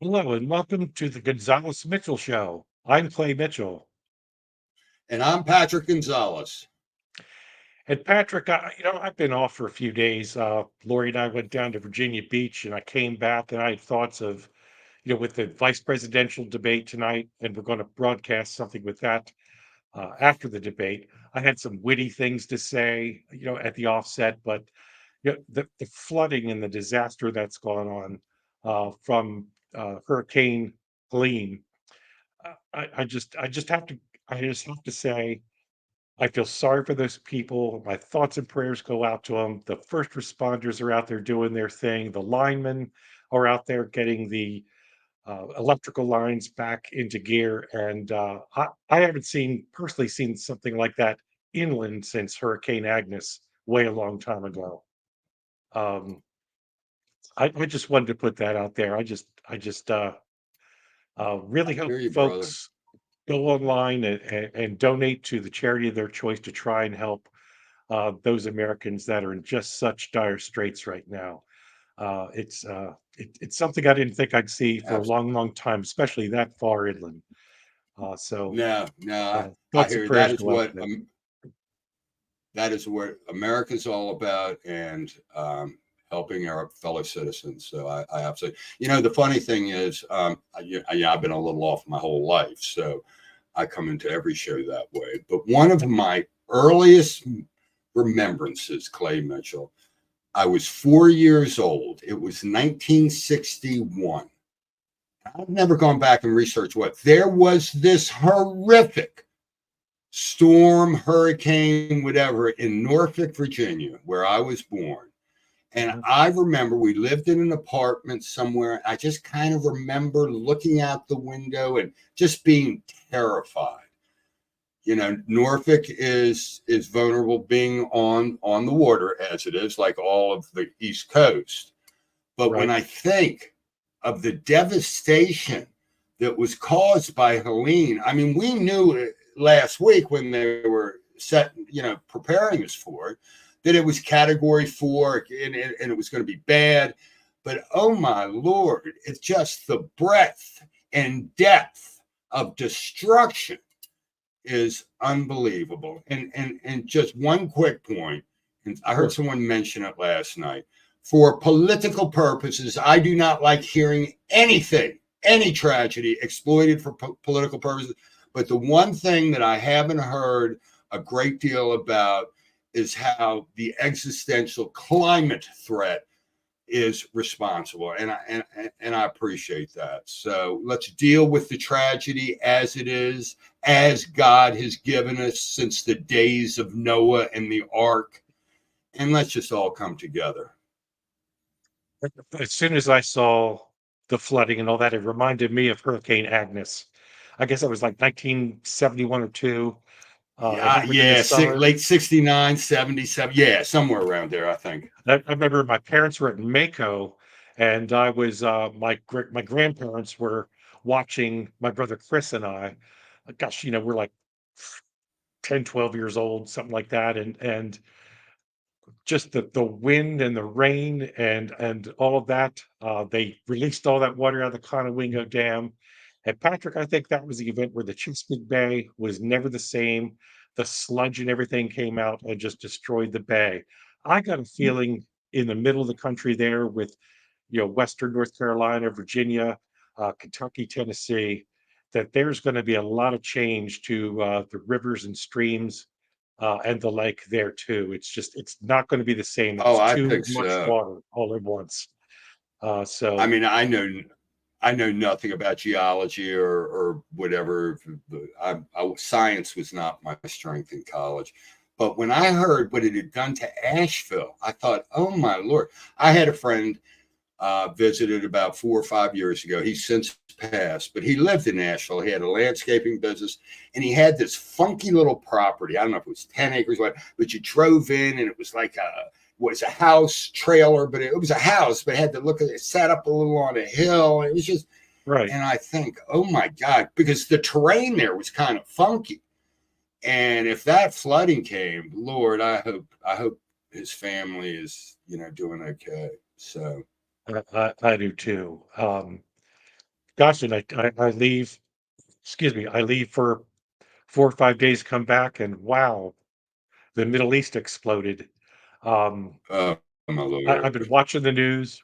Hello and welcome to the Gonzales Mitchell Show. I'm Clay Mitchell. And I'm Patrick Gonzales. And Patrick, I've been off for a few days. Lori and I went down to Virginia Beach and I came back and I had thoughts of, with the vice presidential debate tonight, and we're going to broadcast something with that after the debate. I had some witty things to say, at the offset, but the flooding and the disaster that's gone on from Hurricane Helene. I just have to say, I feel sorry for those people. My thoughts and prayers go out to them. The first responders are out there doing their thing. The linemen are out there getting the electrical lines back into gear. And I haven't personally seen something like that inland since Hurricane Agnes way a long time ago. Um, I just wanted to put that out there. I really I hope hear you, brother. folks go online and donate to the charity of their choice to try and help those Americans that are in just such dire straits right now. It's something I didn't think I'd see for a long, Absolutely. long time, especially that far inland. So No, I thoughts hear and you. prayers go out to them. That is what America's all about, and helping our fellow citizens. So I absolutely. The funny thing is, I've been a little off my whole life, so I come into every show that way. But one of my earliest remembrances, Clay Mitchell, I was 4 years old. It was 1961. I've never gone back and researched what. There was this horrific storm, hurricane, whatever, in Norfolk, Virginia, where I was born. And Mhm. I remember we lived in an apartment somewhere. I just kind of remember looking out the window and just being terrified. Norfolk is vulnerable being on the water as it is, like all of the East Coast. But when Right. I think of the devastation that was caused by Helene, I mean, we knew it last week when they were preparing us for it, that it was category 4 and it was going to be bad. But oh my Lord, it's just the breadth and depth of destruction is unbelievable. And just one quick point, and I heard Sure. someone mention it last night. For political purposes, I do not like hearing any tragedy exploited for political purposes. But the one thing that I haven't heard a great deal about is how the existential climate threat is responsible, and I appreciate that. So let's deal with the tragedy as it is, as God has given us since the days of Noah and the ark, and let's just all come together. As soon as I saw the flooding and all that, it reminded me of Hurricane Agnes. I guess it was like 1971 or two. I Yeah, remember in the summer. late 69, 77. Yeah, somewhere around there, I think. I remember my parents were at Mako, and I was my grandparents were watching my brother Chris and I. Gosh, we're like 10, 12 years old, something like that, and just the wind and the rain and all of that. They released all that water out of the Conowingo Dam. And Patrick, I think that was the event where the Chesapeake Bay was never the same. The sludge and everything came out and just destroyed the bay. I got a feeling in the middle of the country there with, Western North Carolina, Virginia, Kentucky, Tennessee, that there's going to be a lot of change to the rivers and streams and the lake there too. It's not going to be the same. Oh, It's I too think much so. water all at once. I So mean, I know nothing about geology or whatever. Science was not my strength in college. But when I heard what it had done to Asheville, I thought, oh my Lord. I had a friend visited about 4 or 5 years ago. He's since passed, but he lived in Asheville. He had a landscaping business, and he had this funky little property. I don't know if it was 10 acres, but you drove in, and it was like a house trailer, but it was a house, but it had to look at it, sat up a little on a hill. It was just, right. and I think, oh my God, because the terrain there was kind of funky. And if that flooding came, Lord, I hope his family is, doing okay. So I do too. gosh, and I leave, excuse me, I leave for 4 or 5 days, come back, and wow, the Middle East exploded. Um, Oh, my I've Lord. been watching the news.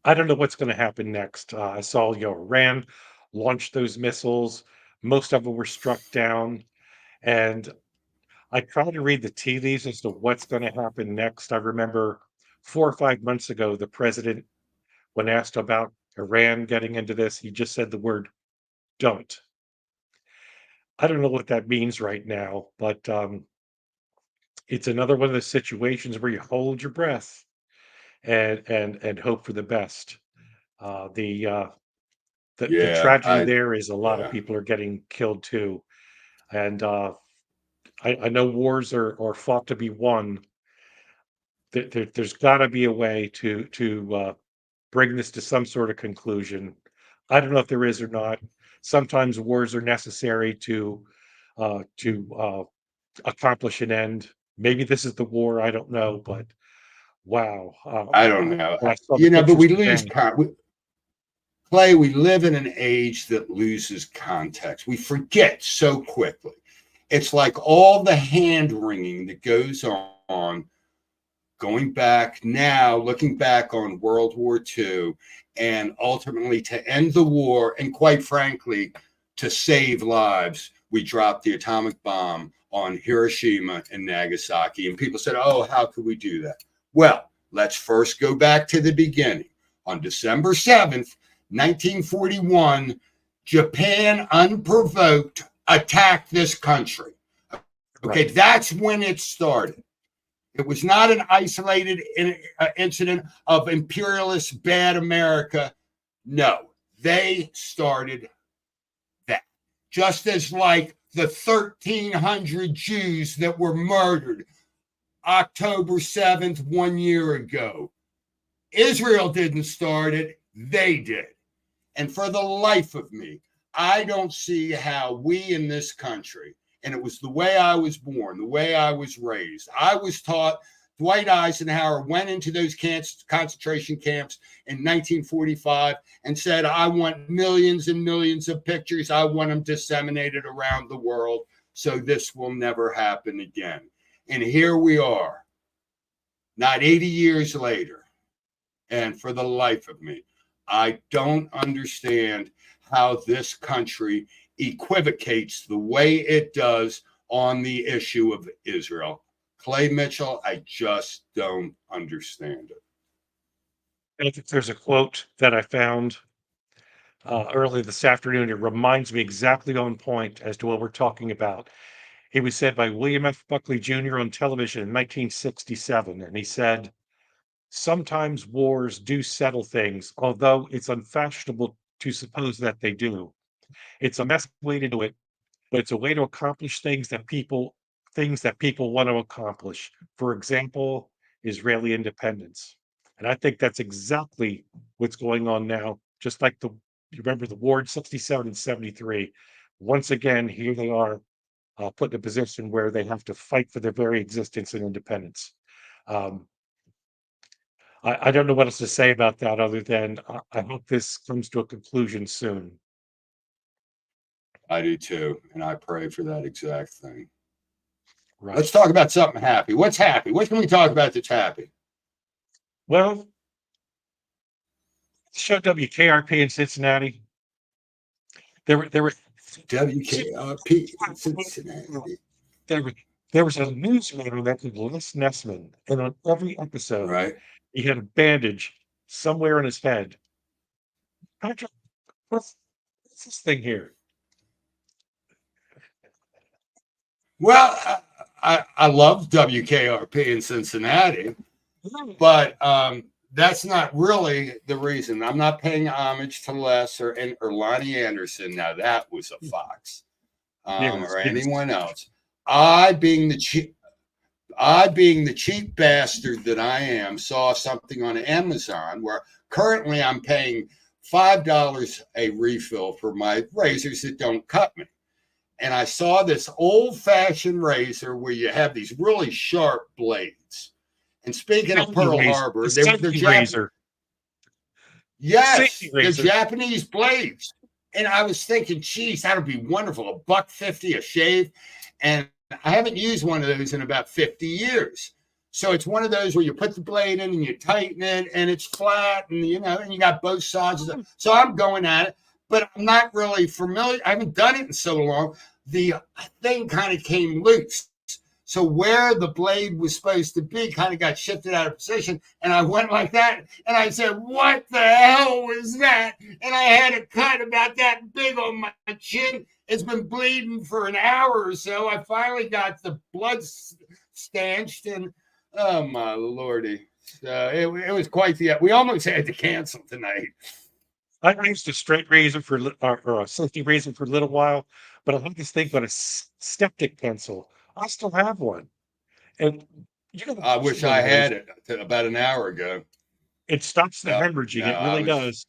I don't know what's going to happen next. I saw, Iran launched those missiles. Most of them were struck down, and I try to read the tea leaves as to what's going to happen next. I remember 4 or 5 months ago, the president, when asked about Iran getting into this, he just said the word "don't." I don't know what that means right now, but it's another one of those situations where you hold your breath and hope for the best. Uh, the uh, the Yeah, tragedy there is a lot of yeah, people are getting killed too, and I know wars are fought to be won. There's got to be a way to bring this to some sort of conclusion. I don't know if there is or not. Sometimes wars are necessary to accomplish an end. Maybe this is the war. I don't know, but wow. I don't know. When I saw the But pictures we lose today, Clay. We live in an age that loses context. We forget so quickly. It's like all the hand wringing that goes on going back now, looking back on World War II, and ultimately to end the war, and quite frankly, to save lives, we dropped the atomic bomb on Hiroshima and Nagasaki. And people said, oh, how could we do that? Well, let's first go back to the beginning. On December 7th, 1941, Japan, unprovoked, attacked this country. Okay, right? that's when it started. It was not an isolated incident of imperialist bad America. No, they started that. Just as like the 1,300 Jews that were murdered October 7th, 1 year ago. Israel didn't start it, they did. And for the life of me, I don't see how we in this country, and it was the way I was born, the way I was raised. I was taught Dwight Eisenhower went into those concentration camps in 1945 and said, I want millions and millions of pictures. I want them disseminated around the world so this will never happen again. And here we are, not 80 years later. And for the life of me, I don't understand how this country equivocates the way it does on the issue of Israel. Clay Mitchell, I just don't understand it. I think there's a quote that I found early this afternoon. It reminds me exactly on point as to what we're talking about. It was said by William F. Buckley Jr. on television in 1967, and he said, sometimes wars do settle things, although it's unfashionable to suppose that they do. It's a messy way to do it, but it's a way to accomplish things that people want to accomplish. For example, Israeli independence. And I think that's exactly what's going on now. Just like you remember the war in 67 and 73. Once again, here they are put in a position where they have to fight for their very existence and independence. Um, I don't know what else to say about that other than I hope this comes to a conclusion soon. I do too. And I pray for that exact thing. Let's Right. talk about something happy. What's happy? What can we talk about that's happy? Well, show WKRP in Cincinnati. There were WKRP in Cincinnati. there, were- there was a newsman that could Les Nessman, and on every episode, Right. he had a bandage somewhere in his head. Patrick, what's this thing here? Well, I love WKRP in Cincinnati, but that's not really the reason. I'm not paying homage to Les or Lonnie Anderson. Now that was a fox, Yes, or yes. anyone else. I, being the cheap, I, being the cheap bastard that I am, saw something on Amazon where currently I'm paying $5 a refill for my razors that don't cut me. And I saw this old fashioned razor where you have these really sharp blades. And speaking of Safety Pearl razor, a Harbor, they're safety Japanese. razor. Safety Yes, the razor. Japanese blades. And I was thinking, geez, that would be wonderful. $1.50 a shave. And I haven't used one of those in about 50 years. So it's one of those where you put the blade in and you tighten it and it's flat and and you got both sides. So I'm going at it, but I'm not really familiar. I haven't done it in so long. The thing kind of came loose. So where the blade was supposed to be kind of got shifted out of position. And I went like that. And I said, what the hell was that? And I had a cut about that big on my chin. It's been bleeding for an hour or so. I finally got the blood stanched. And oh, my Lordy. So it was quite we almost had to cancel tonight. I used a straight razor or a safety razor for a little while, but I had this thing called a styptic pencil. I still have one, and you know, I wish one I of those. had it about an hour ago. It stops the No, hemorrhaging. no, It I really was does.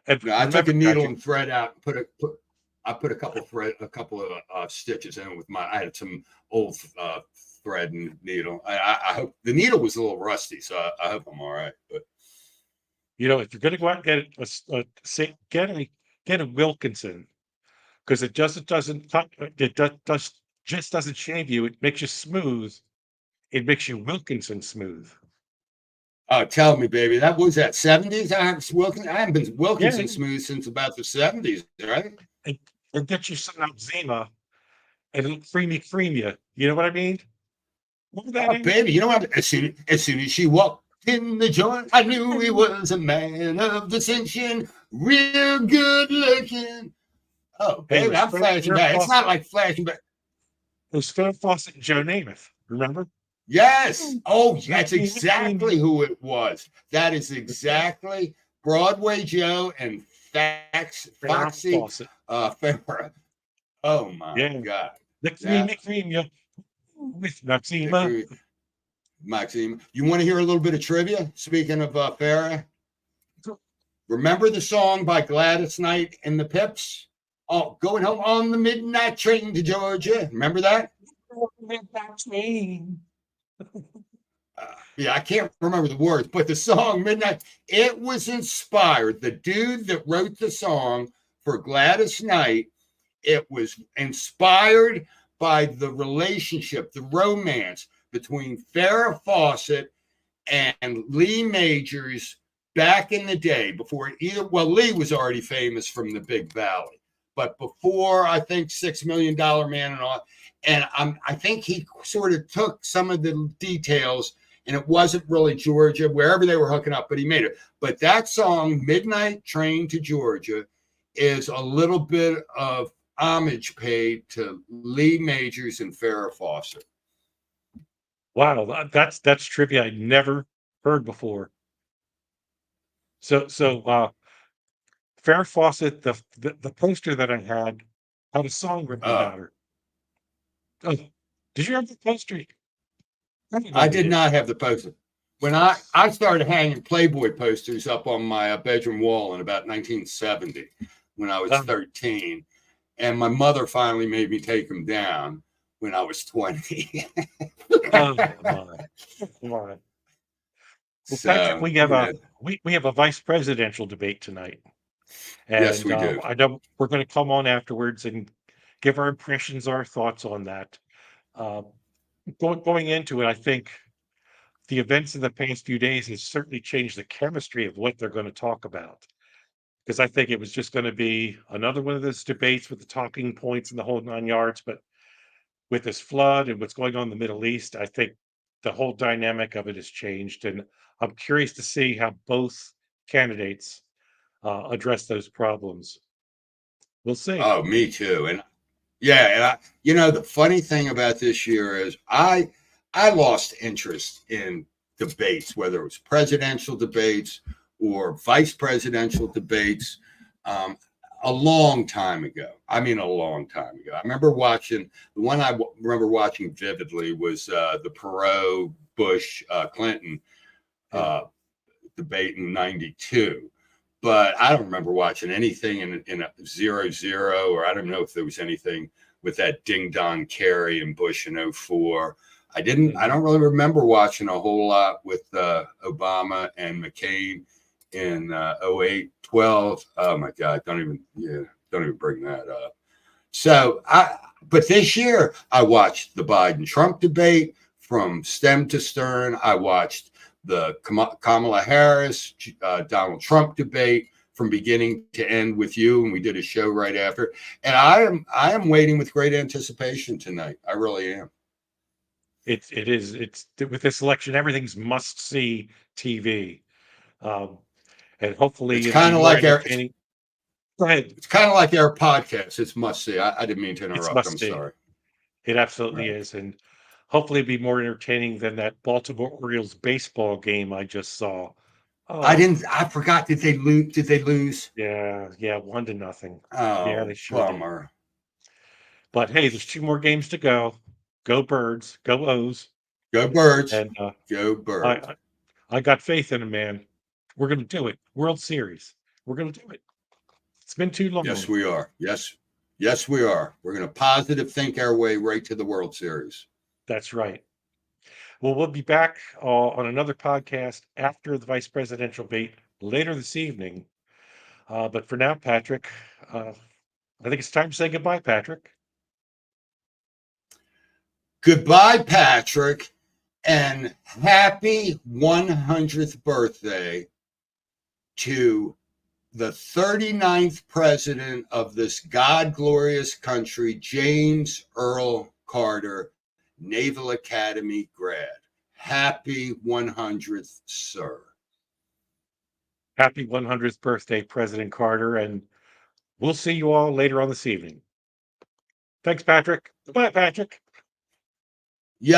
And No, I took remember, a guys, needle and thread out. I put a couple of stitches in with my. I had some old thread and needle. I hope the needle was a little rusty, so I hope I'm all right. But if you're going to go out and get get a Wilkinson because it doesn't just doesn't shave you. It makes you smooth. It makes you Wilkinson smooth. tell me, baby, that was that 70s. I haven't been Yeah, Wilkinson smooth since about the 70s, right? and, and get you some eczema and it'll cream you. You know what I mean? Remember that, Oh, Amy? baby, you know what? As soon as she walked in the joint, I knew he was a man of distinction, real good looking. Oh, Hey, it baby, was I'm flashing back. It's not like flashing back. Farrah Fawcett and Joe Namath. Remember? Yes. Oh, that's Cream exactly who it was. That is exactly Broadway Joe and Farrah Foxy Fawcett. Farrah. Oh my Yeah, God. the That cream you with the eczema. Maxime. You want to hear a little bit of trivia? Speaking of Farrah, remember the song by Gladys Knight and the Pips? Oh, going home on the midnight train to Georgia. Remember that? Yeah, I can't remember the words, but the song Midnight, it was inspired. The dude that wrote the song for Gladys Knight, it was inspired by the relationship, the romance between Farrah Fawcett and Lee Majors back in the day before Lee was already famous from the Big Valley, but before I think $6 Million Man and all. And I think he sort of took some of the details, and it wasn't really Georgia, wherever they were hooking up, but he made it. But that song, Midnight Train to Georgia, is a little bit of homage paid to Lee Majors and Farrah Fawcett. Wow, that's trivia I never heard before. So Farrah Fawcett, the poster that I had a song written Uh, about her. Oh, did you have the poster? I Everybody did did. not have the poster. When I started hanging Playboy posters up on my bedroom wall in about 1970 when I was Um, 13, and my mother finally made me take them down when I was 20. oh my, come on. Well, Patrick, So, you know, we have a vice presidential debate tonight, yes, and we do. I know we're going to come on afterwards and give our impressions, our thoughts on that. Uh, going into it, I think the events of the past few days has certainly changed the chemistry of what they're going to talk about. Because I think it was just going to be another one of those debates with the talking points and the whole 9 yards. But with this flood and what's going on in the Middle East, I think the whole dynamic of it has changed. And I'm curious to see how both candidates address those problems. We'll see. Oh, me too. And yeah, and the funny thing about this year is I lost interest in debates, whether it was presidential debates or vice presidential debates, um, a long time ago. I mean, a long time ago. I remember watching the one remember watching vividly was the Perot Bush Clinton Yeah. uh, debate in '92. But I don't remember watching anything in a 0-0, or I don't know if there was anything with that Ding Dong Kerry and Bush in '04. I Mhm. don't really remember watching a whole lot with Obama and McCain in 08, 12. Oh my God, don't even bring that up. So but this year I watched the Biden-Trump debate from stem to stern. I watched the Kamala Harris, Donald Trump debate from beginning to end with you, and we did a show right after. And I am waiting with great anticipation tonight. I really am. It's with this election, everything's must see TV, um, and It's hopefully it'll be kind of more like entertaining. Go ahead. it's kind of like our podcast. It's must see. I didn't mean to It's interrupt. I'm must see. sorry. It absolutely Right. is, and hopefully it'll be more entertaining than that Baltimore Orioles baseball game I just saw. Oh, I forgot. Did they lose? Did they lose? yeah, yeah, 1-0. Yeah, they Oh, sure did. bummer. But hey, there's 2 more games to go. Go Birds, go O's, Go birds. and Go I, birds. I I got faith in him, man. We're gonna do it. World Series. We're gonna do it. It's been too Yes, long. we are. Yes. Yes, we are. We're going to positive think our way right to the World Series. That's right. Well, we'll be back on another podcast after the vice presidential debate later this evening. But for now, Patrick, I think it's time to say goodbye, Patrick. Goodbye, Patrick, and happy 100th birthday to the 39th president of this God glorious country, James Earl Carter, Naval Academy grad. Happy 100th, sir. Happy 100th birthday, President Carter, and we'll see you all later on this evening. Thanks, Patrick. Goodbye, Patrick.